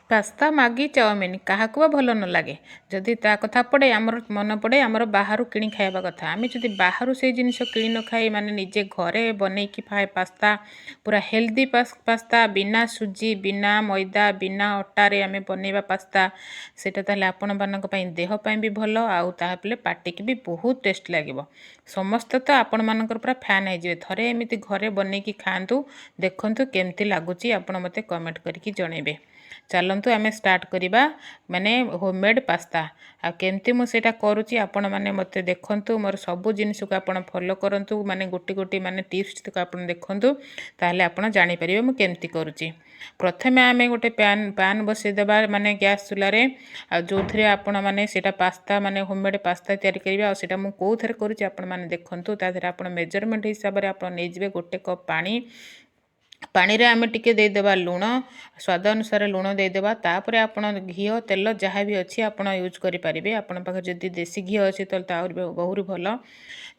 Pasta Maggi chowmein କାହାକୁ ବା ଭଲ ନ ଲାଗେ। ଯଦି ତା କଥା ପଡ଼େ ଆମର ମନେ ପଡ଼େ ଆମର ବାହାରୁ କିଣି ଖାଇବା କଥା। ଆମେ ଯଦି ବାହାରୁ ସେଇ ଜିନିଷ କିଣି ନ ଖାଇ ମାନେ ନିଜେ ଘରେ ବନେଇକି ପାସ୍ତା ପୁରା ହେଲ୍ଦି ପାସ୍ତା ବିନା ସୁଜି ବିନା ମଇଦା ବିନା ଅଟାରେ ଆମେ ବନେଇବା ପାସ୍ତା, ସେଇଟା ତାହେଲେ ଆପଣମାନଙ୍କ ପାଇଁ ଦେହ ପାଇଁ ବି ଭଲ, ଆଉ ତାହେଲେ ପାଟିକି ବି ବହୁତ ଟେଷ୍ଟ ଲାଗିବ। ସମସ୍ତେ ତ ଆପଣମାନଙ୍କର ପୁରା ଫ୍ୟାନ୍ ହେଇଯିବେ। ଥରେ ଏମିତି ଘରେ ବନେଇକି ଖାଆନ୍ତୁ, ଦେଖନ୍ତୁ କେମିତି ଲାଗୁଛି ଆପଣ ମୋତେ କମେଣ୍ଟ କରିକି ଜଣେଇବେ। ଚାଲନ୍ତୁ ଆମେ ଷ୍ଟାର୍ଟ କରିବା ମାନେ ହୋମମେଡ୍ ପାସ୍ତା। ଆଉ କେମିତି ମୁଁ ସେଇଟା କରୁଛି ଆପଣମାନେ ମୋତେ ଦେଖନ୍ତୁ, ମୋର ସବୁ ଜିନିଷକୁ ଆପଣ ଫଲୋ କରନ୍ତୁ, ମାନେ ଗୋଟି ମାନେ ଟିପ୍ସକୁ ଆପଣ ଦେଖନ୍ତୁ, ତାହେଲେ ଆପଣ ଜାଣିପାରିବେ ମୁଁ କେମିତି କରୁଛି। ପ୍ରଥମେ ଆମେ ଗୋଟେ ପ୍ୟାନ୍ ବସାଇଦେବା ମାନେ ଗ୍ୟାସ୍ ଚୁଲାରେ, ଆଉ ଯେଉଁଥିରେ ଆପଣମାନେ ସେଇଟା ପାସ୍ତା ମାନେ ହୋମମେଡ୍ ପାସ୍ତା ତିଆରି କରିବେ। ଆଉ ସେଇଟା ମୁଁ କେଉଁଥିରେ କରୁଛି ଆପଣମାନେ ଦେଖନ୍ତୁ। ତା ଦେହରେ ଆପଣ ମେଜରମେଣ୍ଟ ହିସାବରେ ଆପଣ ନେଇଯିବେ 1 କପ୍ ପାଣି। ପାଣିରେ ଆମେ ଟିକେ ଦେଇଦେବା ଲୁଣ, ସ୍ୱାଦ ଅନୁସାରେ ଲୁଣ ଦେଇଦେବା। ତାପରେ ଆପଣ ଘିଅ ତେଲ ଯାହା ବି ଅଛି ଆପଣ ୟୁଜ୍ କରିପାରିବେ। ଆପଣଙ୍କ ପାଖରେ ଯଦି ଦେଶୀ ଘିଅ ଅଛି ତାହେଲେ ତ ଆହୁରି ଭଲ।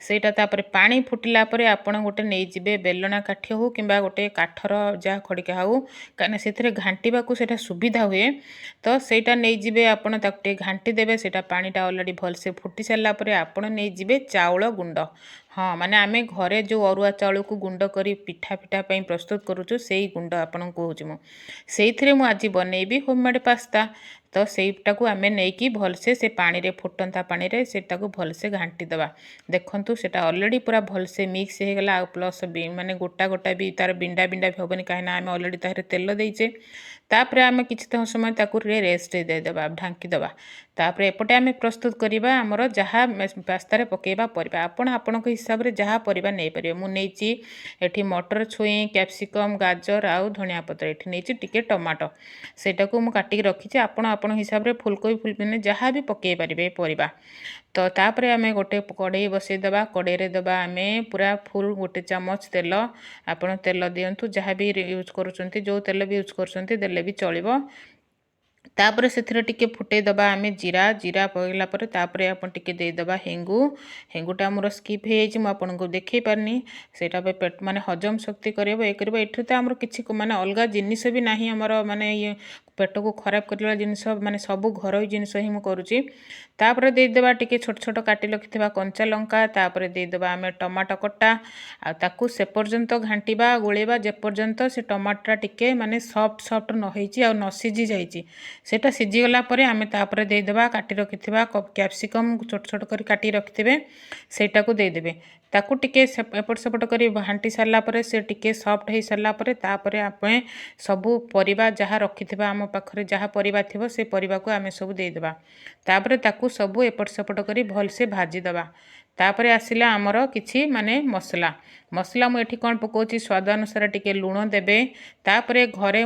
ସେଇଟା ତାପରେ ପାଣି ଫୁଟିଲା ପରେ ଆପଣ ଗୋଟେ ନେଇଯିବେ ବେଲଣା କାଠି ହେଉ କିମ୍ବା ଗୋଟେ କାଠର ଯାହା ଖଡ଼ିକା ହେଉ, କାହିଁକିନା ସେଥିରେ ଘାଣ୍ଟିବାକୁ ସେଇଟା ସୁବିଧା ହୁଏ। ତ ସେଇଟା ନେଇଯିବେ ଆପଣ, ତାକୁ ଟିକେ ଘାଣ୍ଟି ଦେବେ। ସେଇଟା ପାଣିଟା ଅଲରେଡ଼ି ଭଲସେ ଫୁଟି ସାରିଲା ପରେ ଆପଣ ନେଇଯିବେ ଚାଉଳ ଗୁଣ୍ଡ। ହଁ, ମାନେ ଆମେ ଘରେ ଯେଉଁ ଅରୁଆ ଚାଉଳକୁ ଗୁଣ୍ଡ କରି ପିଠା ପାଇଁ ପ୍ରସ୍ତୁତ କରୁଛୁ ସେଇ ଗୁଣ୍ଡ ଆପଣଙ୍କୁ କହୁଛି ମୁଁ। ସେଇଥିରେ ମୁଁ ଆଜି ବନେଇବି ହୋମମେଡ୍ ପାସ୍ତା। ତ ସେଇଟାକୁ ଆମେ ନେଇକି ଭଲସେ ସେ ପାଣିରେ ଫୁଟନ୍ତା ପାଣିରେ ସେଇଟାକୁ ଭଲସେ ଘାଣ୍ଟି ଦେବା। ଦେଖନ୍ତୁ ସେଇଟା ଅଲରେଡ଼ି ପୁରା ଭଲସେ ମିକ୍ସ ହେଇଗଲା, ଆଉ ପ୍ଲସ୍ ମାନେ ଗୋଟା ବି ତାର ବିଣ୍ଡା ବି ହେବନି, କାହିଁକିନା ଆମେ ଅଲରେଡ଼ି ତାହିଁରେ ତେଲ ଦେଇଛେ। ତାପରେ ଆମେ କିଛି ସମୟ ତାକୁ ରେଷ୍ଟ ଦେଇଦେବା, ଢାଙ୍କି ଦେବା। ତାପରେ ଏପଟେ ଆମେ ପ୍ରସ୍ତୁତ କରିବା ଆମର ଯାହା ପାସ୍ତାରେ ପକାଇବା ପରିବା। ଆପଣ ଆପଣଙ୍କ ହିସାବରେ ଯାହା ପରିବା ନେଇପାରିବେ। ମୁଁ ନେଇଛି ଏଠି ମଟର ଛୁଇଁ କ୍ୟାପ୍ସିକମ୍ ଗାଜର ଆଉ ଧନିଆ ପତ୍ର, ଏଠି ନେଇଛି ଟିକେ ଟମାଟୋ, ସେଇଟାକୁ ମୁଁ କାଟିକି ରଖିଛି। ଆପଣ ଆପଣଙ୍କ ହିସାବରେ ଫୁଲକୋବି ଯାହା ବି ପକାଇ ପାରିବେ ପରିବା। ତ ତାପରେ ଆମେ ଗୋଟେ କଢ଼େଇ ବସାଇଦେବା। କଢ଼େଇରେ ଦେବା ଆମେ ପୁରା ଫୁଲ୍ 1 ଚାମଚ ତେଲ। ଆପଣ ତେଲ ଦିଅନ୍ତୁ, ଯାହା ବି ୟୁଜ୍ କରୁଛନ୍ତି, ଯେଉଁ ତେଲ ବି ୟୁଜ୍ କରୁଛନ୍ତି ଦେଲେ ବି ଚଳିବ। ତାପରେ ସେଥିରେ ଟିକେ ଫୁଟେଇ ଦେବା ଆମେ ଜିରା ପକାଇଲା ପରେ ତାପରେ ଆପଣ ଟିକେ ଦେଇଦେବା ହେଙ୍ଗୁଟା ଆମର ସ୍କିପ୍ ହେଇଯାଇଛି, ମୁଁ ଆପଣଙ୍କୁ ଦେଖାଇ ପାରିନି। ସେଇଟା ମାନେ ହଜମ ଶକ୍ତି କରିବ, କରିବ। ଏଠି ତ ଆମର କିଛି ମାନେ ଅଲଗା ଜିନିଷ ବି ନାହିଁ ଆମର, ମାନେ ଇଏ ପେଟକୁ ଖରାପ କରିବା ଜିନିଷ, ମାନେ ସବୁ ଘରୋଇ ଜିନିଷ ହିଁ ମୁଁ କରୁଛି। ତାପରେ ଦେଇଦେବା ଟିକେ ଛୋଟ କାଟି ରଖିଥିବା କଞ୍ଚା ଲଙ୍କା। ତାପରେ ଦେଇଦେବା ଆମେ ଟମାଟୋ କଟା, ଆଉ ତାକୁ ସେ ପର୍ଯ୍ୟନ୍ତ ଘାଣ୍ଟିବା ଗୋଳେଇବା ଯେପର୍ଯ୍ୟନ୍ତ ସେ ଟମାଟୋଟା ଟିକେ ମାନେ ସଫ୍ଟ ନ ହେଇଛି ଆଉ ନ ସିଝି ଯାଇଛି। ସେଇଟା ସିଝିଗଲା ପରେ ଆମେ ତାପରେ ଦେଇଦେବା କାଟି ରଖିଥିବା କ୍ୟାପ୍ସିକମ୍ ଛୋଟ କରି କାଟି ରଖିଥିବେ, ସେଇଟାକୁ ଦେଇଦେବେ। ତାକୁ ଟିକେ ଏପଟ ସେପଟ କରି ଘାଣ୍ଟି ସାରିଲା ପରେ ସେ ଟିକେ ସଫ୍ଟ ହେଇସାରିଲା ପରେ ତାପରେ ଆମେ ସବୁ ପରିବା ଯାହା ରଖିଥିବା ଆମ ପାଖରେ ଯାହା ପରିବା ଥିବ ସେ ପରିବାକୁ ଆମେ ସବୁ ଦେଇଦେବା। ତାପରେ ତାକୁ ସବୁ ଏପଟ ସେପଟ କରି ଭଲସେ ଭାଜିଦେବା। ତାପରେ ଆସିଲା ଆମର କିଛି ମାନେ ମସଲା ମୁଁ ଏଠି କ'ଣ ପକାଉଛି, ସ୍ୱାଦ ଅନୁସାରେ ଟିକେ ଲୁଣ ଦେବେ। ତାପରେ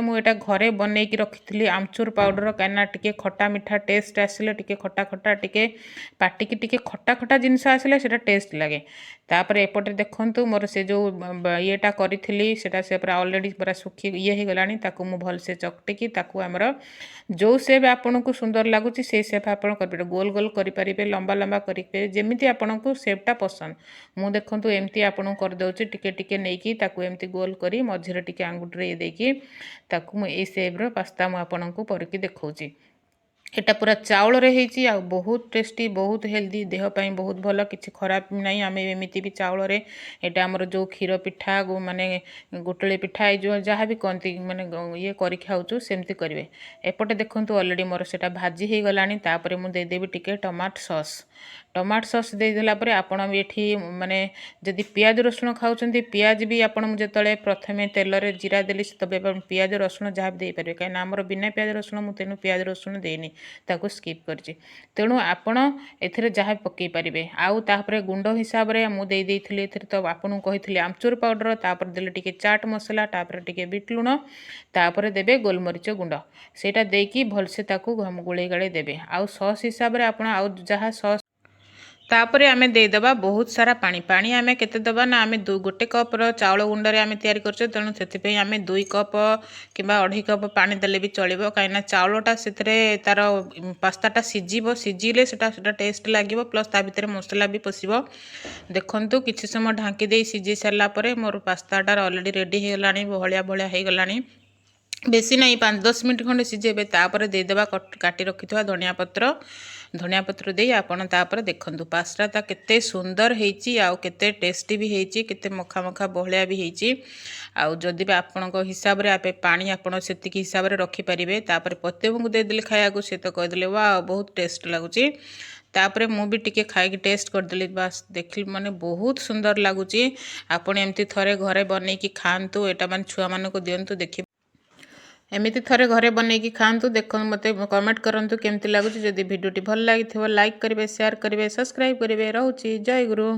ମୁଁ ଏଇଟା ଘରେ ବନେଇକି ରଖିଥିଲି ଆମଚୁର ପାଉଡ଼ର, କାହିଁକିନା ଟିକେ ଖଟା ମିଠା ଟେଷ୍ଟ ଆସିଲେ, ଟିକେ ଖଟା ଟିକେ ପାଟିକି ଟିକେ ଖଟା ଜିନିଷ ଆସିଲେ ସେଇଟା ଟେଷ୍ଟ ଲାଗେ। ତାପରେ ଏପଟେ ଦେଖନ୍ତୁ ମୋର ସେ ଯେଉଁ ଇଏଟା କରିଥିଲି ସେଇଟା ସେ ପୁରା ଅଲରେଡ଼ି ପୁରା ଶୁଖି ହେଇଗଲାଣି। ତାକୁ ମୁଁ ଭଲସେ ଚକଟିକି ତାକୁ ଆମର ଯେଉଁ ସେପ୍ ଆପଣଙ୍କୁ ସୁନ୍ଦର ଲାଗୁଛି ସେଇ ସେପ୍ ଆପଣ କରିପାରିବେ। ଗୋଲ କରିପାରିବେ, ଲମ୍ବା କରିପାରିବେ, ଯେମିତି ଆପଣଙ୍କୁ ସେପ୍ଟା ପସନ୍ଦ। ମୁଁ ଦେଖନ୍ତୁ ଏମିତି ଆପଣଙ୍କୁ କରିଦେଉଛି, ଟିକେ ନେଇକି ତାକୁ ଏମିତି ଗୋଲ କରି ମଝିରେ ଟିକେ ଆଙ୍ଗୁଠିରେ ଦେଇକି ତାକୁ ମୁଁ ଏଇ ସେପ୍ର ପାସ୍ତା ମୁଁ ଆପଣଙ୍କୁ କରିକି ଦେଖାଉଛି। এটা ପୁରା ଚାଉଳରେ ହେଇଛି, ଆଉ ବହୁତ ଟେଷ୍ଟି, ବହୁତ ହେଲ୍ଦି, ଦେହ ପାଇଁ ବହୁତ ଭଲ, କିଛି ଖରାପ ନାହିଁ। ଆମେ ଏମିତି ବି ଚାଉଳରେ ଏଇଟା ଆମର ଯେଉଁ କ୍ଷୀର ପିଠା ମାନେ ଗୋଟଳି ପିଠା ଏଇ ଯେଉଁ ଯାହା ବି କହନ୍ତି ମାନେ ଇଏ କରି ଖାଉଛୁ ସେମିତି କରିବେ। ଏପଟେ ଦେଖନ୍ତୁ ଅଲରେଡ଼ି ମୋର ସେଇଟା ଭାଜି ହେଇଗଲାଣି। ତାପରେ ମୁଁ ଦେଇଦେବି ଟିକେ ଟମାଟୋ ସସ୍ ଦେଇଦେଲା ପରେ ଆପଣ ବି ଏଠି ମାନେ ଯଦି ପିଆଜ ରସୁଣ ଖାଉଛନ୍ତି, ପିଆଜ ବି ଆପଣ ଯେତେବେଳେ ପ୍ରଥମେ ତେଲରେ ଜିରା ଦେଲି ସେତେବେଳେ ପିଆଜ ରସୁଣ ଯାହା ବି ଦେଇପାରିବେ, କାହିଁକିନା ଆମର ବିନା ପିଆଜ ରସୁଣ ମୁଁ ତେଣୁ ପିଆଜ ରସୁଣ ଦେଇନି, ତାକୁ ସ୍କିପ୍ କରିଛି। ତେଣୁ ଆପଣ ଏଥିରେ ଯାହା ପକାଇ ପାରିବେ। ଆଉ ତାପରେ ଗୁଣ୍ଡ ହିସାବରେ ମୁଁ ଦେଇଥିଲି ଏଥିରେ ତ ଆପଣଙ୍କୁ କହିଥିଲି ଆମଚୁର ପାଉଡ଼ର, ତାପରେ ଦେଲେ ଟିକେ ଚାଟ ମସଲା, ତାପରେ ଟିକେ ବିଟ୍ ଲୁଣ, ତାପରେ ଦେବେ ଗୋଲମରିଚ ଗୁଣ୍ଡ। ସେଇଟା ଦେଇକି ଭଲସେ ତାକୁ ଗୋଳେଇ ଗାଳେଇ ଦେବେ। ଆଉ ସସ୍ ହିସାବରେ ଆପଣ ଆଉ ଯାହା ସସ୍, ତାପରେ ଆମେ ଦେଇଦେବା ବହୁତ ସାରା ପାଣି ଆମେ କେତେ ଦେବା ନା, ଆମେ 1 କପ୍ର ଚାଉଳ ଗୁଣ୍ଡରେ ଆମେ ତିଆରି କରୁଛେ, ତେଣୁ ସେଥିପାଇଁ ଆମେ 2 କପ୍ କିମ୍ବା 2.5 କପ୍ ପାଣି ଦେଲେ ବି ଚଳିବ, କାହିଁକିନା ଚାଉଳଟା ସେଥିରେ ତାର ପାସ୍ତାଟା ସିଝିଲେ ସେଟା ଟେଷ୍ଟ ଲାଗିବ, ପ୍ଲସ୍ ତା ଭିତରେ ମସଲା ବି ପଶିବ। ଦେଖନ୍ତୁ କିଛି ସମୟ ଢାଙ୍କି ଦେଇ ସିଝି ସାରିଲା ପରେ ମୋର ପାସ୍ତାଟା ଅଲରେଡ଼ି ରେଡ଼ି ହେଇଗଲାଣି, ବହଳିଆ ହେଇଗଲାଣି। ବେଶୀ ନାହିଁ 5-10 ମିନିଟ୍ ଖଣ୍ଡେ ସିଝେଇବେ। ତାପରେ ଦେଇଦେବା କାଟି ରଖିଥିବା ଧନିଆ ପତ୍ର ଦେଇ ଆପଣ ତାପରେ ଦେଖନ୍ତୁ ପାସ୍ତାଟା କେତେ ସୁନ୍ଦର ହେଇଛି ଆଉ କେତେ ଟେଷ୍ଟି ବି ହେଇଛି, କେତେ ମଖା ମଖା ବହଳିଆ ବି ହେଇଛି। ଆଉ ଯଦି ବି ଆପଣଙ୍କ ହିସାବରେ ପାଣି ଆପଣ ସେତିକି ହିସାବରେ ରଖିପାରିବେ। ତାପରେ ପତିବାବୁଙ୍କୁ ଦେଇଦେଲେ ଖାଇବାକୁ, ସେ ତ କହିଦେଲେ ୱାଓ ବହୁତ ଟେଷ୍ଟ ଲାଗୁଛି। ତାପରେ ମୁଁ ବି ଟିକେ ଖାଇକି ଟେଷ୍ଟ କରିଦେଲି, ବାସ୍ ଦେଖିଲି ମାନେ ବହୁତ ସୁନ୍ଦର ଲାଗୁଛି। ଆପଣ ଏମିତି ଥରେ ଘରେ ବନେଇକି ଖାଆନ୍ତୁ, ଏଇଟା ମାନେ ଛୁଆମାନଙ୍କୁ ଦିଅନ୍ତୁ ଦେଖିବେ। ଏମିତି ଥରେ ଘରେ ବନେଇକି ଖାଆନ୍ତୁ, ଦେଖନ୍ତୁ ମୋତେ କମେଣ୍ଟ କରନ୍ତୁ କେମିତି ଲାଗୁଛି। ଯଦି ଭିଡ଼ିଓଟି ଭଲ ଲାଗିଥିବ ଲାଇକ୍ କରିବେ, ସେୟାର କରିବେ, ସବସ୍କ୍ରାଇବ୍ କରିବେ। ରହୁଛି, ଜୟ ଗୁରୁ।